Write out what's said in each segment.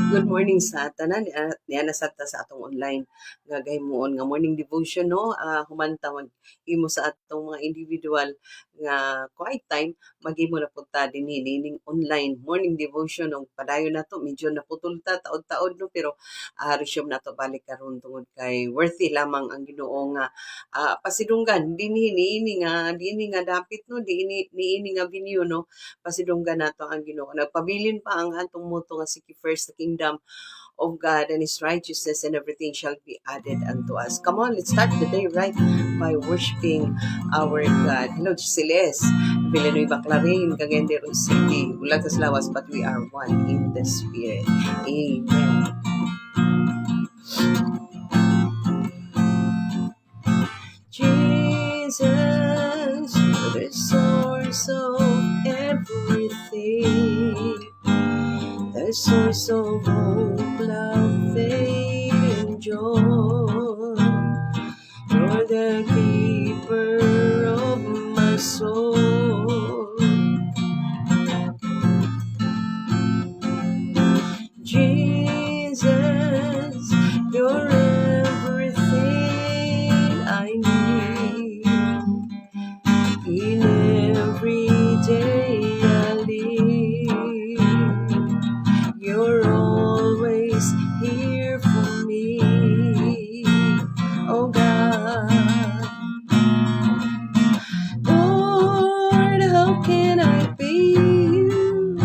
Good morning sa tanan niya nasabta sa atong online nga gahimuon nga morning devotion no humanta mag imo sa atong mga individual nga quiet time maghimo na pud ta dinhi nining online morning devotion og padayon nato medyo naputol ta taod-taod no pero resume nato balik karon tungod kay worthy lamang ang Ginoo nga pasidunggan dinhi nga dapit no niini nga venue no pasidunggan nato ang Ginoo nagpabilin pa ang atong motto nga seek ye first the kingdom of God and His righteousness, and everything shall be added unto us. Come on, let's start the day right by worshiping our God. Hello, Celeste, Villanueva Clarin, Cagayan de Oro City, Ulatas Lawas, but we are one in the Spirit. Amen. Jesus, you're the source of everything. The source of hope, love, faith, and joy. You're the keeper of my soul. Jesus, you're everything I need. In every day I live, you're always here for me, oh God. Lord, how can I be you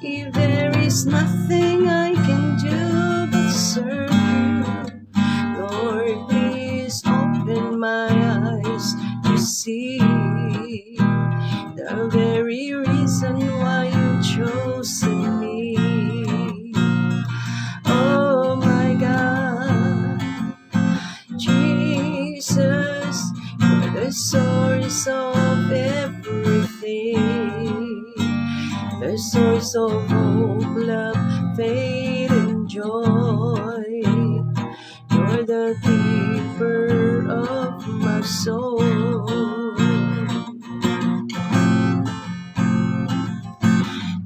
if there is nothing I can do but serve you? Lord, please open my eyes to see the very reason why you chosen me. Oh my God, Jesus, you're the source of everything, the source of hope, love, faith, and joy. You're the keeper of my soul.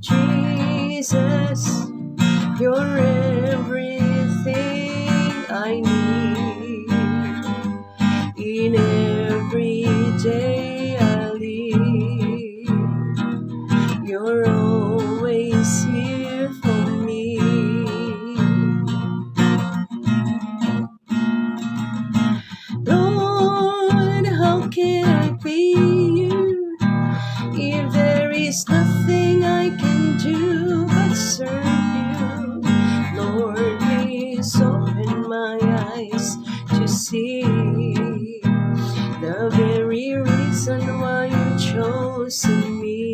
Jesus, you're everything I need. In every day I live, you're always here for me. Lord, how can I be you if there is nothing I can do but serve you? Lord, please open my eyes to see the very reason why you chose me.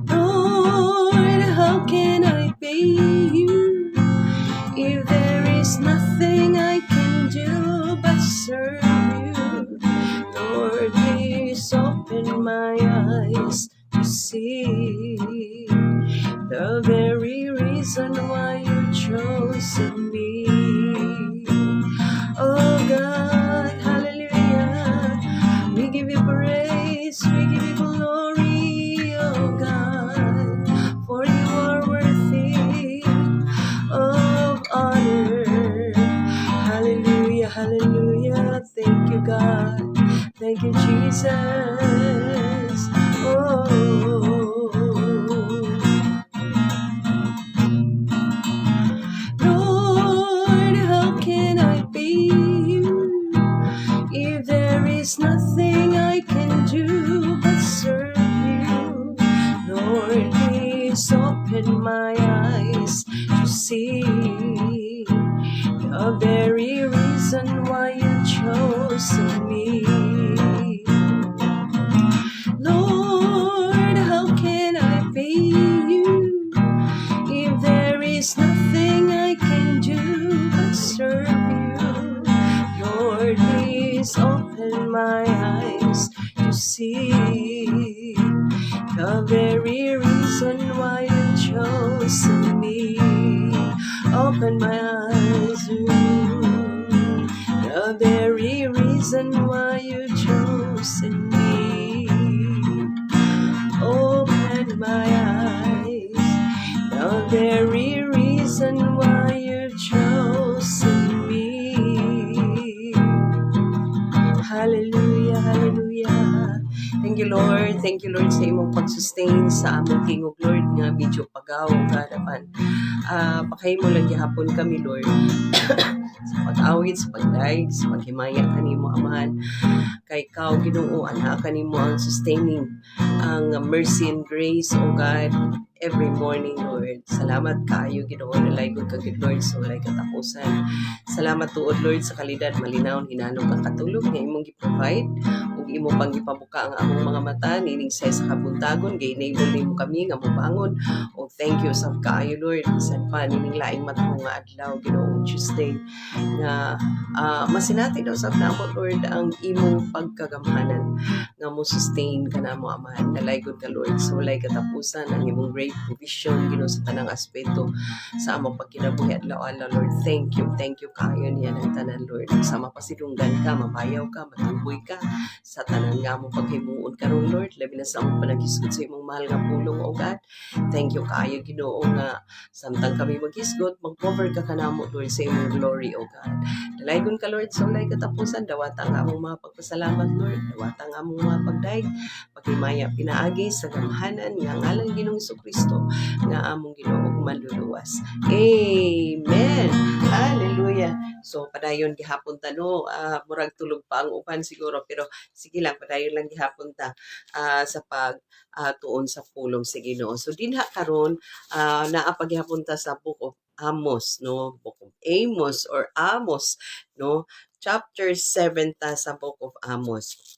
Lord, how can I be you if there is nothing I can do but serve you? Lord, please open my eyes to see the very reason why you chose me. Oh God, hallelujah, we give you praise, we give you glory, oh God, for you are worthy of honor. Hallelujah, hallelujah, thank you God, thank you Jesus. Oh Lord, how can I be you if there is nothing I can do but serve you? Lord, please open my eyes to see the very reason why you chose me. Lord, how can I be you if there is nothing I can do but serve you? Lord, please open my eyes to see the very reason why you chose me. Open my eyes, the very reason why you chose me. Open in my eyes. The very reason why you've chosen me. Hallelujah, hallelujah. Thank you, Lord. Thank you, Lord, sa imong pag-sustain sa among tingog, Lord, nga medyo pagaw, kadapan. Pakahimo lang gihapon kami, Lord. Sa pag-awit, sa pagdaig, sa paghimaya kanimo, Amahan. Kay Ikaw, Ginoo, ana kanimo ang sustaining, ang mercy and grace, O God, every morning, Lord. Salamat kaayo, Ginoo, nalay gud kag Lord, so walay katapusan. Salamat tuod, Lord, sa kalidad, malinaw, hinanong kang katulog nga imong gi-provide ug imo pang gipabuka ang among mga mata nining sa kabuntagon, gi-enable nimo kami nga mobangon. O thank you sa kaayo, Lord, bisan pa nining laing matong nga adlaw, Ginoo, Tuesday, nga masinati daw sa namo, Lord, ang imong pagkagamhanan nga mo sustain ka na mo, Amahan. Nalay gud ka, Lord, so walay katapusan ang imong great provision, Ginoo, sa tanang aspeto sa among pagkinabuhi adlaw-adlaw, Lord. Thank you kaayo niya ng tanan, Lord. Sa mapasidunggan ka, mabayaw ka, matuboy ka sa tanan nga among paghimuon karon, Lord, labi na sa among panagisgot sa imong mahal nga pulong, O God. Thank you kaayo, Ginoo, nga samtang kami maghisgot, mag-cover ka kanamo, Lord, sa imong glory, O God. Dalaygon ka, Lord, sa walay katapusan, dawata nga among mga pagpasalamat, Lord, dawata nga among mga pagdaig, paghimaya pinaagi sa gamhanan nga ngalan Ginoong Jesucristo nga among Ginoo manluluwas. Amen. Hallelujah. So padayon gihapon ta, no, murag tulog pa ang uban siguro, pero sige lang, padayon lang gihapon ta sa pag tuon sa pulong sa Ginoo. So dinha karon naa paghapon ta sa Book of Amos, no, Book of Amos or Amos, no, chapter 7 ta sa Book of Amos.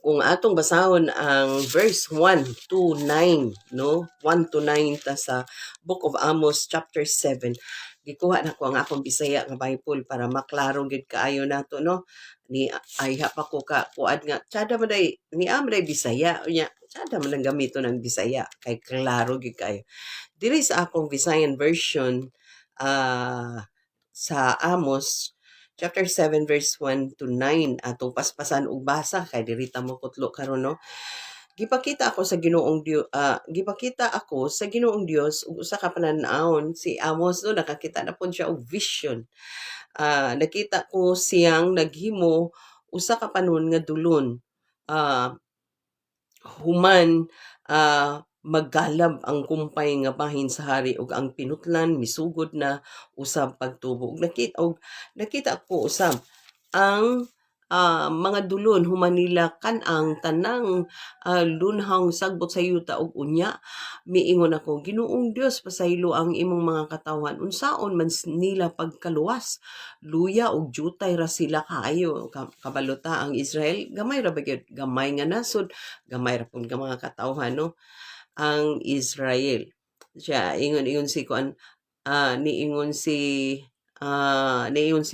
Kung atong basahon ang verse 1 to 9, no, 1 to 9 ta sa Book of Amos chapter 7, gikuha na ko ang akong Bisaya nga Bible para maklaro gid kaayo nato, no. Ni ay pa ko ka kuad nga tsada maday ni amray Bisaya unya, tsada man ang gamiton ng Bisaya kay klaro gid kaayo. Diri sa akong Visayan version, sa Amos chapter 7 verse 1 to 9, atong paspasan og basa kay diri ta mo kutlo karon, no. Gipakita ako sa Ginoong Dios ug usa ka panan-awon si Amos, no, nakakita na pud siya og vision. Nakita ko siyang naghimo usa ka panon nga dulon. Human maggalab ang kumpay nga bahin sa hari ug ang pinutlan misugod na usab pagtubo. Nakita ko usab ang mga dulon human nila kanang tanang lunhang sagbot sa yuta ug unya miingon ako, Ginoong Dios, pasaylo ang imong mga katawan, unsaon man nila pagkaluwas, luya ug jutay ra sila kaayo. Kabalota ang Israel gamay ra bagyod, gamay nga nasod, gamay ra pud nga mga katawhan, no, ang Israel. Siya ingon si kuan, niingon si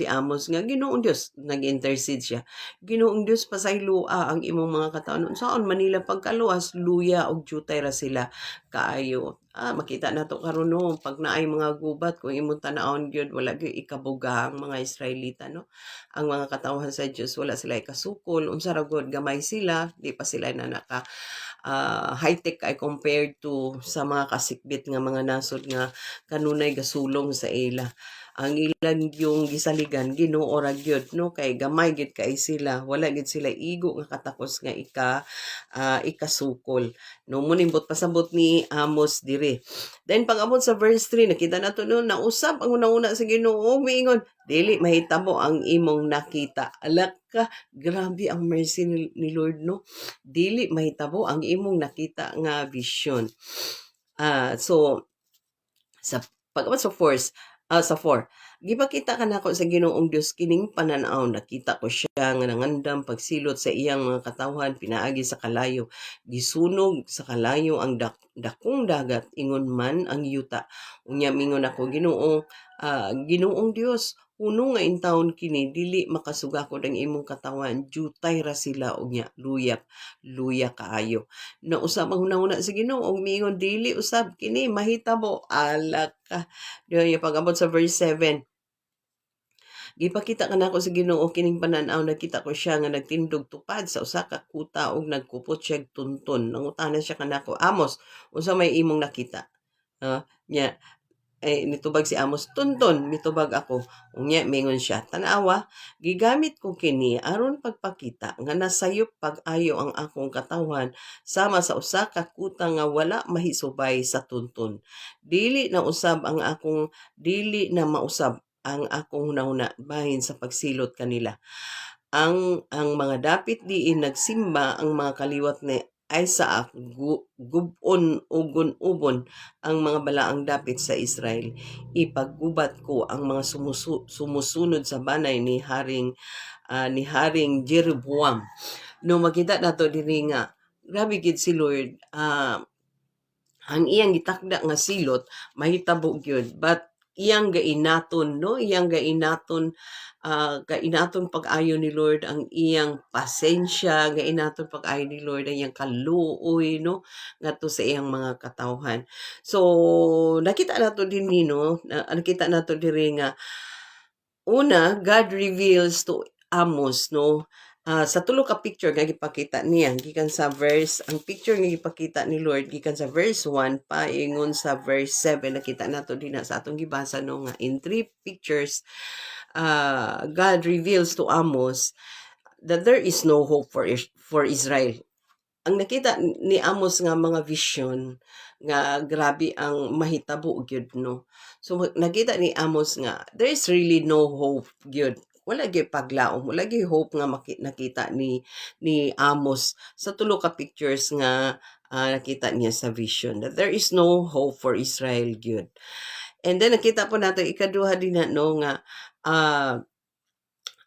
Amos nga, Ginoong Dios, nag-intercede siya. Ginoong Dios, pasaylua ang imong mga katawan, unsaon Manila pagkaluwas, luya og jutay ra sila kaayo. Makita nato karon, no, pag naay mga gubat kung imong tan-awon gyud, wala gyud ikabuga ang mga Israelita, no. Ang mga katawhan sa Dios wala sila ikasukol, unsa ra gud gamay sila, di pa sila na naka high-tech ay compared to sa mga kasikbit nga mga nasod nga kanunay gasulong sa ila. Ang ilang yung gisaligan Ginoo ra gyud, no, kay gamay gid kay sila, wala gid sila igo nga katakos nga ikasukol, no. Munimbot pasabot ni Amos diri. Then pag-abot sa verse 3, nakita nato no, nausap ang una-una sa Ginoo, miingon, dili mahitabo ang imong nakita. Alak ka, grabe ang mercy ni Lord, no. Dili mahitabo ang imong nakita nga vision. So sa pag-abot sa 4, gipakita ka nako sa Ginoong Dios kining panan-aw, nakita ko siya nga nangandam pagsilot sa iyang mga katawhan pinaagi sa kalayo, gisunog sa kalayo ang dakong dagat, ingon man ang yuta. Unya mingon ako, Ginoong Dios, uno nga intawon kini, dili makasugakod ang imong katawan, jutay ra sila, unya luya kaayo. Na usab ang una sa Ginoo, mingon dili usab kini mahitabo. Alak ka. Diyo pag-abot sa verse 7, Gipakita ka nako sa Ginoo kining panan-aw, nakita ko siya nga nagtindog tupad sa usa ka kuta ug nagkupot siya og tunton. Nangutana siya kanako, Amos, unsa may imong nakita? Nya nitubag si Amos, tunton, mitubag ako. Unya, mingon siya, tanawa, gigamit ko kini aron pagpakita nga nasayop pag-ayo ang akong katawan sama sa usa ka kuta nga wala mahisubay sa tunton. Dili na mausab ang akong hunahuna bahin sa pagsilot kanila. Ang mga dapit diin nagsimba ang mga kaliwat ni Isaac gubon ugon-ubon ang mga balaang dapit sa Israel. Ipaggubat ko ang mga sumusunod sa banay ni Haring Jeroboam. No makita nato diri nga grabe gid si Lord, ang iyang gitakda nga silot mahitabo gyud, but iyang gainaton, no, gainaton pag-ayo ni Lord ang iyang pasensya, gainaton pag-ayo ni Lord ang iyang kaluoy, no, ngadto sa iyang mga katawhan. So nakita nato dinhi, no, nakita nato diri nga una, God reveals to Amos, no, sa tulo ka picture nga gipakita niya gikan sa verse, ang picture nga gipakita ni Lord gikan sa verse 1 paingon sa verse 7, nakita nato dinha sa atong gibasa, no, nga in three pictures God reveals to Amos that there is no hope for Israel. Ang nakita ni Amos nga mga vision nga grabe ang mahitabo gyud, no. So nakita ni Amos nga there is really no hope gyud. Wala gyud paglaom, wala gyud hope nga nakita ni Amos sa tulo ka pictures nga nakita niya sa vision, that there is no hope for Israel gyud. And then nakita po nato ikaduha din na, no, nga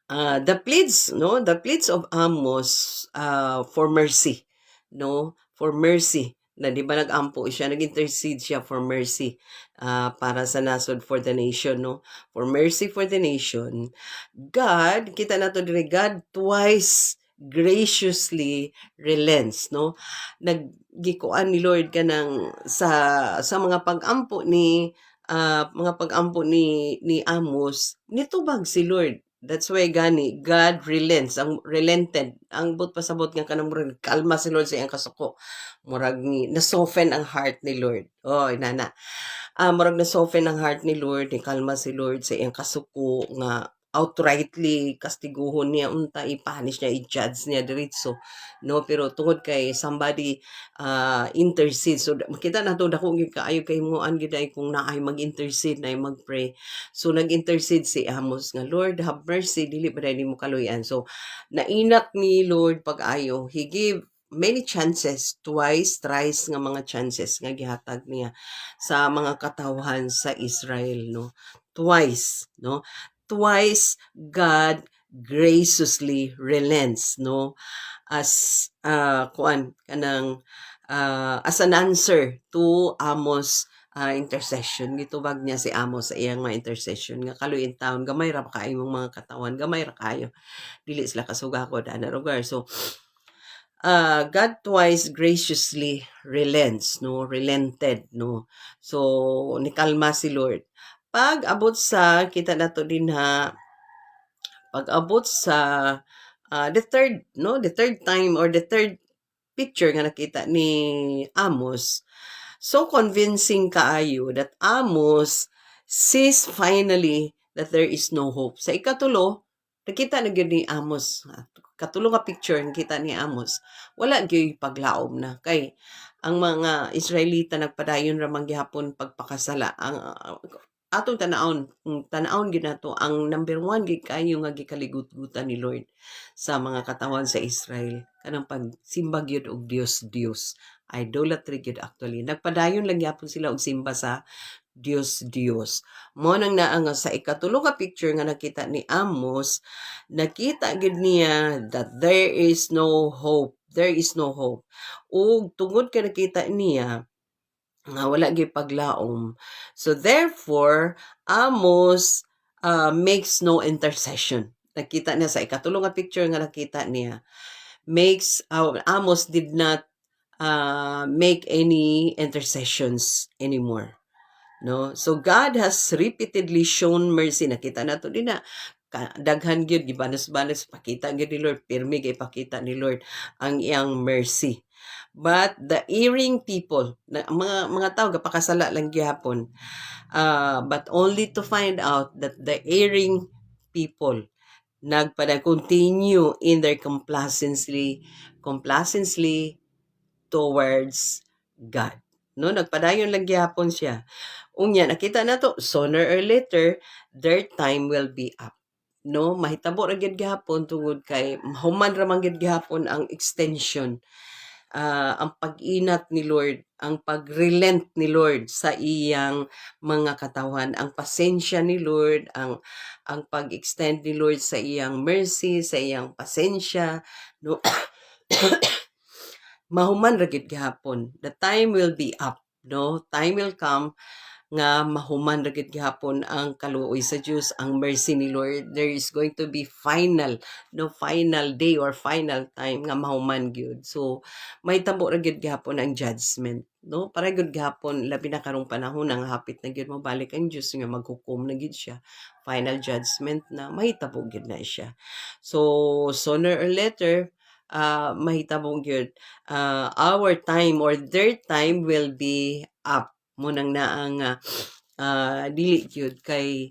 the pleads of Amos for mercy, no, for mercy, na di ba nagampo siya, nag-intercede siya for mercy para sa nasod, for the nation, no, for mercy for the nation. God, kita nato dire, God twice graciously relents, no, naggikuan ni Lord kanang sa mga pag-ampo ni Amos, nitubag si Lord. That's why gani God relents, ang relented, ang but pasabot nga kanang murag kalma si Lord sa iyang kasuko, murag ni na-soften ang heart ni Lord. Oh inana, murag na-soften ang heart ni Lord, ni kalma si Lord sa iyang kasuko nga outrightly kastiguhon niya, unta i-punish niya, i-judge niya diretso, no, pero tungod kay somebody intercede, so makita nato dako gyud kaayo kay moan gid ay kung naay mag-intercede, naay mag-pray. So nag-intercede si Amos nga, Lord have mercy, dili ba nimo kaluyan. So nainat ni Lord pag-ayo, he gave many chances, thrice nga mga chances nga gihatag niya sa mga katawhan sa Israel, no, twice, no, twice God graciously relents, no, as as an answer to Amos intercession. Gitubag niya si Amos sa iyang mga intercession nga kaluin taon, gamay ra kayo mong mga katawan, gamay ra kayo, dili sila kasugakod ana lugar. So God twice graciously relented, no. So nikalma si Lord. Pag abot sa kita nato din pag-abot sa the third time or the third picture nga nakita ni Amos, so convincing kaayo that Amos sees finally that there is no hope. Sa ikatulo, nakita na gyud ni Amos, katulo nga picture nakita ni Amos, wala gyud paglaom na kay ang mga Israelita nagpadayon ra man gihapon pagpakasala. Ang atong tanawon gid nato ang number one gid kayo nga gikaligut-gutan ni Lord sa mga katawan sa Israel kanang pagsimba gyud og Dios. Idolatry gyud actually. Nagpadayon lang gyapon sila og simba sa Dios. Mo nang naa nga sa ikatulo ka picture nga nakita ni Amos, nakita gid niya that there is no hope. Ug tungod kay nakita niya nga wala gyud paglaom, so therefore Amos makes no intercession. Nakita niya sa ikatulo nga picture nga nakita niya, Amos did not make any intercessions anymore, no. So God has repeatedly shown mercy. Nakita nato din na daghan gyud gibanos-banos pakita gyud ni Lord, pirmi kay pakita ni Lord ang iyang mercy. But the erring people, mga tao gapakasala lang gyapon, but only to find out that the erring people continue in their complacency towards God. No, nagpadayon lang gyapon siya. Unya nakita nato sooner or later their time will be up. No, mahitabo ra gyud gihapon tungod kay human ra man gyud gihapon ang extension, ang pag-inat ni Lord, ang pag-relent ni Lord sa iyang mga katawan, ang pasensya ni Lord, ang pag-extend ni Lord sa iyang mercy, sa iyang pasensya, no. Mahuman ra gyud gihapon. The time will be up, no. Time will come nga mahuman ra gyud gihapon ang kaluoy sa Dios, ang mercy ni Lord. There is going to be final day or final time nga mahuman gyud. So mahitabo ra gyud gihapon ang judgment, no. Para gyud gihapon labi na karong panahon nga hapit na gyud mabalik ang Dios nga maghukom na gyud siya. Final judgment na mahitabo gyud na siya. So sooner or later mahitabo gyud our time or their time will be up. Munang naang dili gyud kay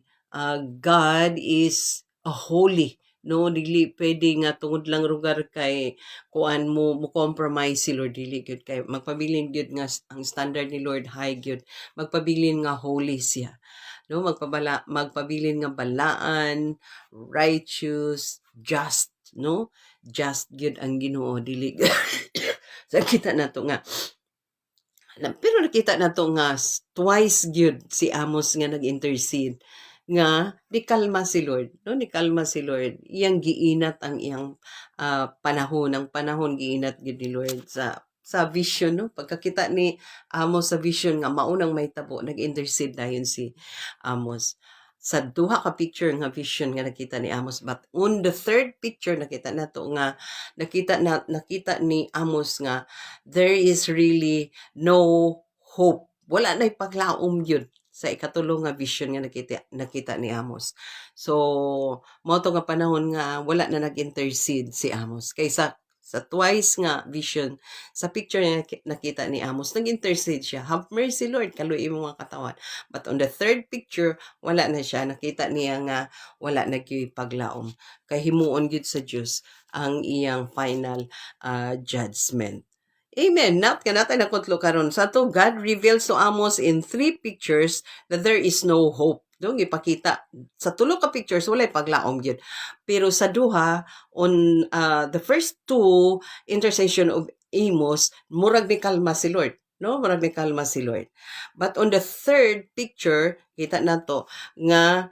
God is a holy, no. Dili pwede nga tungod lang lugar kay kuan mo compromise si Lord, dili gyud kay magpabilin gyud nga ang standard ni Lord high gyud, magpabilin nga holy siya, no. Magpabilin nga balaan, righteous, just, no. Just gyud ang Ginoo, dili sa kita nato nga pero nakita nato nga twice gyud si Amos nga nag-intercede nga nikalma si Lord, no. Nikalma si Lord, iyang giinat ang iyang panahon giinat gyud ni Lord sa vision, no. Pagkakita ni Amos sa vision nga maunang mahitabo, nag-intercede dayon si Amos sa duha ka picture nga vision nga nakita ni Amos. But on the third picture nakita nato nga nakita ni Amos nga there is really no hope. Wala na'y paglaom yun sa ikatulong nga vision nga nakita ni Amos. So mao to nga panahon nga wala na nag-intercede si Amos kaysa sa twice nga vision sa picture nga nakita ni Amos, nag-intercede siya. Have mercy Lord, kaluoy mo mga katawan. But on the third picture wala na siya, nakita niya nga wala na gyud paglaom kay himuon gyud sa Dios ang iyang final judgment. Amen. Not kanatay na kutlo karon. Sa to, God reveals to Amos in 3 pictures that there is no hope. Dong ipakita sa tulo ka pictures walay paglaom gyud. Pero sa duha on the first 2 intercession of Amos, murag ni kalma si Lord, no. Murag ni kalma si Lord. But on the third picture, kita nato nga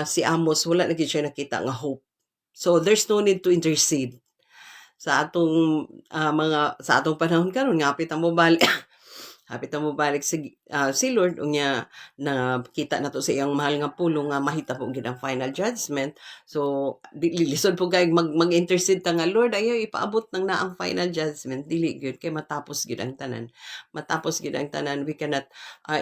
si Amos wala na gyud siya nakita nga hope. So there's no need to intercede sa atong sa atong panahon karon nga hapit ang mobalik hapit ang mobalik si Lord unya nakita nato sa iyang mahal nga pulong nga mahitabo gyud ang final judgment. So lisod po kay mag-intercede ta nga Lord ayaw ipaabot nang naang final judgment, dili gyud kay matapos gyud ang tanan. We cannot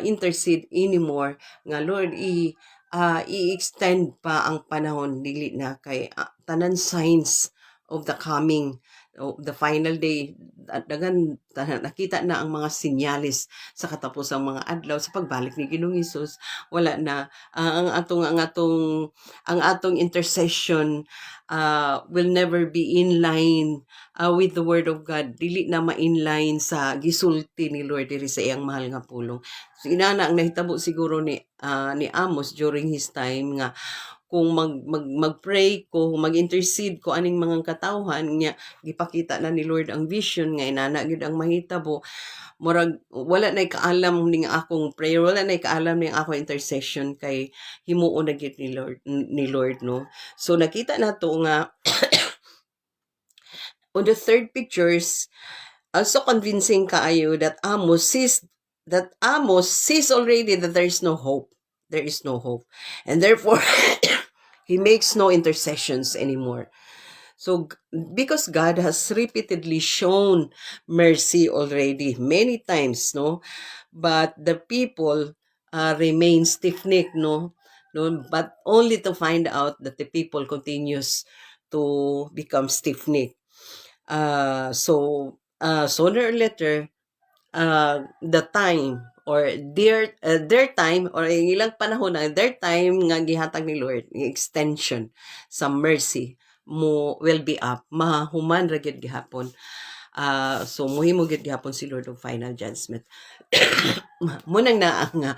intercede anymore nga Lord i-extend pa ang panahon, dili na kay tanan signs of the coming the final day, dagan nakita na ang mga sinyalis sa katapusang mga adlaw sa pagbalik ni Ginoong Hesus. Wala na ang atong intercession will never be in line with the word of God. Dili na ma-inline sa gisulti ni Lord diri sa iyang mahal nga pulong. So inana ang nahitabo siguro ni Amos during his time nga kung mag-pray ko, mag-intercede ko aning mga katawhan niya, gipakita na ni Lord ang vision nga inana gyud ang mahitabo, murag wala nay kaalam ning akong prayer, wala nay kaalam ning akong intercession kay himuon na gyud ni Lord, no. So nakita nato nga on the third pictures also convincing kaayo that Amos sees already that there is no hope. There is no hope. And therefore, he makes no intercessions anymore. So, because God has repeatedly shown mercy already many times, no? But the people remain stiff-necked, no? no, but only to find out that the people continues to become stiff-necked. Sooner or later, the time or their time or ang ilang panahon na their time nga gihatag ni Lord, yung extension sa mercy mo will be up. Mahuman ra gyud gihapon. So muhimo gyud gihapon si Lord og final judgment. Munang naa nga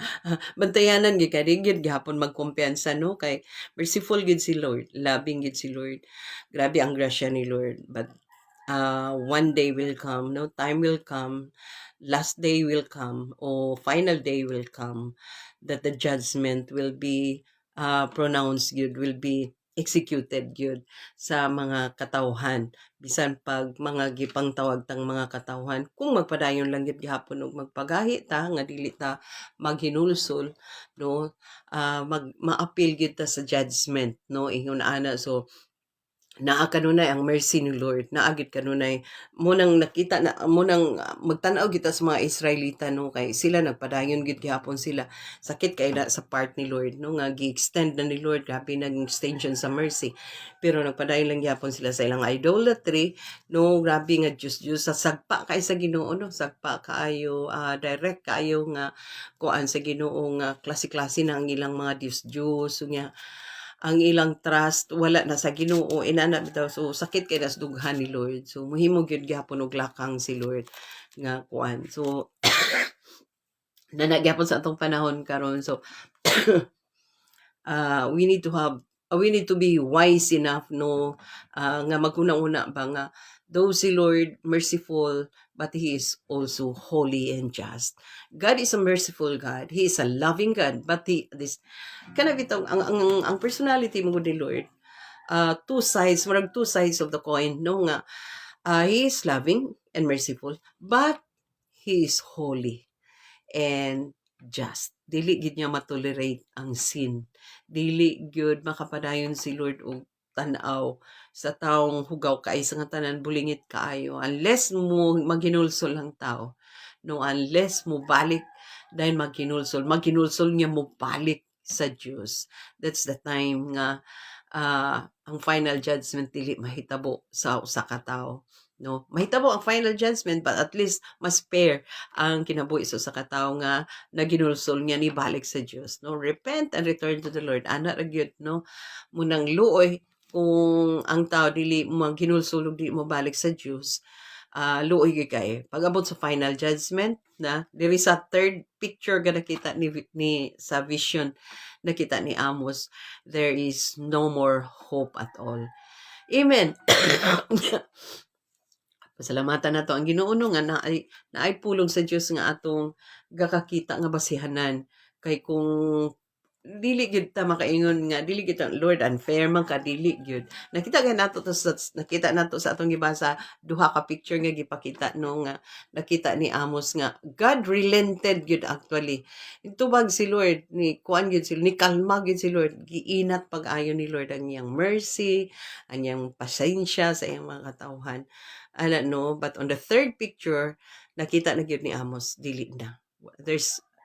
bantayanan gyud kay di gyud gihapon magkumpiyansa no kay merciful gyud si Lord, loving gyud si Lord. Grabe ang grasya ni Lord. But one day will come, no, time will come, last day will come, or final day will come, that the judgment will be pronounced good, will be executed good sa mga katawhan. Bisan pag mga gipang tawag tang mga katawhan, kung magpadayon lang gid gihapon og magpagahi ta nga dili ta maghinulsol, no, ma-appeal gid ta sa judgment, no, ingon ana. So naa kanunay ang mercy ni Lord, naagid kanunay munang nakita na munang magtan-aw kita sa mga Israelita no kay sila nagpadayon gid gihapon sila, sakit kay na sa part ni Lord no nga gi-extend na ni Lord, grabe naging extension sa mercy, pero nagpadayon lang gihapon sila sa ilang idolatry no, grabe nga Diyos sa sagpa kay sa Ginoo no, sagpa kaayo, direct kaayo nga kuan sa Ginoo nga klase-klase na ang ilang mga Diyos nga ang ilang trust wala na sa Ginoo, inana bitaw. So sakit kay nas dughan ni Lord, so muhimo gyud gyapon og lakang si Lord nga kuan. So nana gyapon sa atong panahon karon. So we need to have we need to be wise enough no, nga maguna-una ba nga though si Lord merciful, but He is also holy and just. God is a merciful God. He is a loving God. But kana bitong ang personality mo ni Lord, two sides, marag two sides of the coin, no nga, He is loving and merciful, but He is holy and just. Dili gid niya matolerate ang sin. Dili gyud makapadayon si Lord og tan-aw sa taong hugaw kay sa nga tanan bulingit kaayo, unless mo maghinulsol ang tao, no, unless mo balik dahil maghinulsol niya mo balik sa Dios. That's the time nga ang final judgment dili mahitabo sa usa ka tawo, no. Mahitabo ang final judgment, but at least mas fair ang kinabuhi sa usa ka tawo nga naginulsol niya ni balik sa Dios, no. Repent and return to the Lord, ana ra gyud, no. Munang luoy kung ang tao dili maghinulsol ug di mo balik sa Dios, luoy gyud kay pag-abot sa final judgment na diri sa third picture nga nakita ni sa vision nakita ni Amos, there is no more hope at all. Amen. Pasalamatan nato ang Ginoo nga naay pulong sa Dios nga atong gakakita nga basihanan, kay kung dili gyud ta makaingon nga dili gyud Lord unfair man ka, dili gyud. Nakita nato sa atong gibasa duha ka picture nga gipakita no nga nakita ni Amos nga God relented gyud actually. Tubag si Lord ni kuan gyud ni kalma gyud si Lord, giinat pag-ayo ni Lord ang iyang mercy, ang iyang pasensya sa iyang mga katawhan. Ana no, but on the third picture nakita na gyud ni Amos dili na.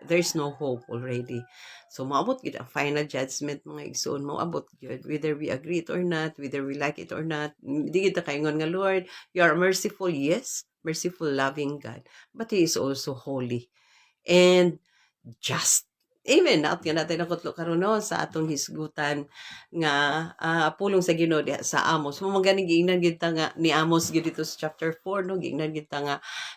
There's no hope already. So maabot gid ang final judgment mga igsoon, maabot gid whether we agree it or not, whether we like it or not. Di gid ta kaingon nga Lord, you are merciful, yes, merciful, loving God, but He is also holy and just. Amen. Naot nga natin nakutlo karon no sa atong hisgutan nga pulong sa Ginoo diha sa Amos. Mo maganing giingnan gid ta nga ni Amos gid dito sa chapter 4 no, giingnan gid ta nga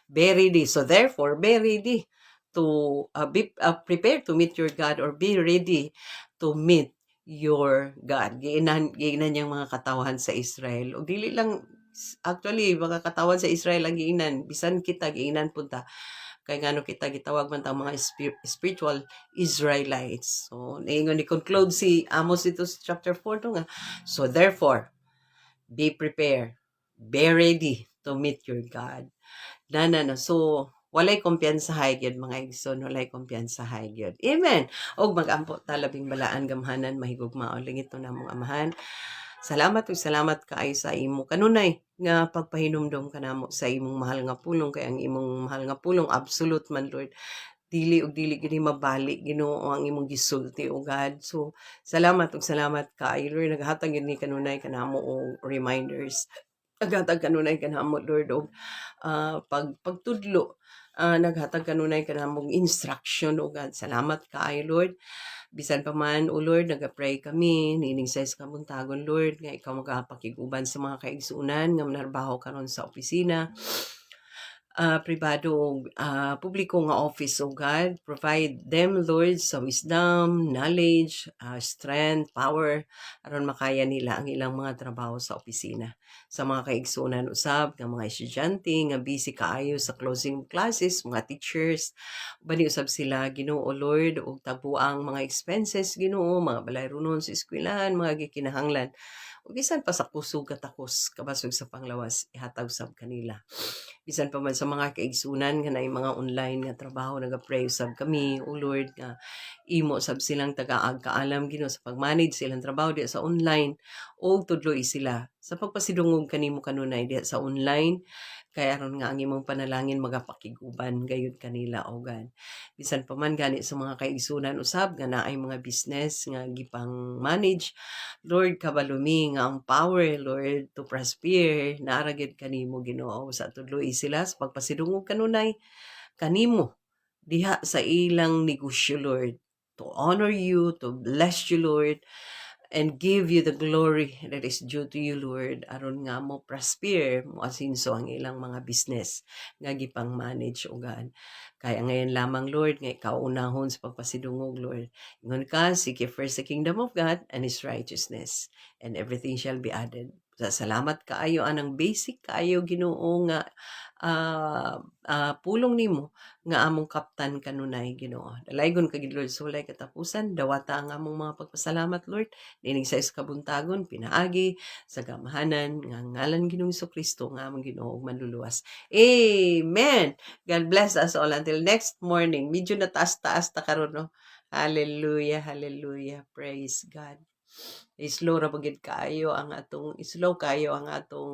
be ready. So therefore, be ready to be prepared to meet your God, or be ready to meet your God. Giingnan niyang mga katawhan sa Israel. O dili lang actually mga katawhan sa Israel ang giingnan, bisan kita giingnan punta kay ngano kita gitawag man tang mga spiritual Israelites. So naingon ni conclude si Amos dito sa chapter 4 to nga, so therefore be prepared, be ready to meet your God. Na. So walay kumpiyansahay gyud mga igsoon, walay kumpiyansahay gyud. Amen. Og mag-ampo ta labing balaan gamhanan mahigugmaon langit to namong amahan. Salamat ug salamat kaayo sa imo kanunay nga pagpahinumdom kanamo sa imong mahal nga pulong, kay ang imong mahal nga pulong absolute man Lord. dili ug dili gini mabalik Ginoo ang imong gisulti o God. So salamat ug salamat kaayo Lord, naghatag gid ni kanunay kanamo og reminders. Naghatag kanunay kanamo Lord og pagtudlo. Naghatag kanunay kanamong instruction o God. Salamat kaayo Lord. Bisan pa man, O Lord, nagapray kami, nining sa kabuntagon, Lord, nga ikaw magapakiguban sa mga kaigsunan, nga manarbaho karon sa opisina, pribado o publiko nga office, O God. Provide them, Lord, sa wisdom, knowledge, strength, power, aron makaya nila ang ilang mga trabaho sa opisina. Sa mga kaigsunan usab, nga mga estudyante, nga busy kaayo sa closing classes, mga teachers, bani usab sila, Ginoo Lord, og tabuang mga expenses, Ginoo, mga balayrunon sa eskwelahan, mga gikinahanglan, ug bisan pa sa kusog katakos kabasog sa panglawas ihatag sab kanila. Bisan pa man sa mga kaigsunan nga naay mga online nga trabaho, naga-pray usab kami, O Lord, nga imo sab silang tagaag kaalam Ginoo sa pag-manage silang trabaho diha sa online, o tudloy sila sa pagpasidungog kanimo kanunay diha sa online, kay aron nga ang imong panalangin magapakiguban gayud kanila, O God. Bisan pa man gani sa mga kaigsunan usab nga naay mga business nga gipang manage, Lord, kabalumi nga ang power, Lord, to prosper, naara gid kanimo Ginoo, sa tudloy sila sa pagpasidungog kanunay kanimo diha sa ilang negosyo, Lord, to honor you, to bless you, Lord, and give you the glory that is due to you, Lord, aron nga mo prosper, mo asinso ang ilang mga business nga gipang manage, O God. Kaya ngayon lamang, Lord, nga ikaw unahon sa pagpasidungog, Lord. Ingon ka, seek ye first the kingdom of God and His righteousness, and everything shall be added. Salamat kaayo anang basic kaayo Ginoo nga pulong nimo nga among kaptan kanunay Ginoo. Dalaygon ka gid Lord sulay katapusan, dawata ang among mga pagpasalamat Lord. Dinig sa kabuntagon, pinaagi, sa gamahanan, nga ngalan Ginoong Kristo nga among Ginoo ug manluluwas. Amen! God bless us all until next morning. Medyo nataas-taas ta karon no. Hallelujah, hallelujah. Praise God. Slow ra bagid kayo ang atong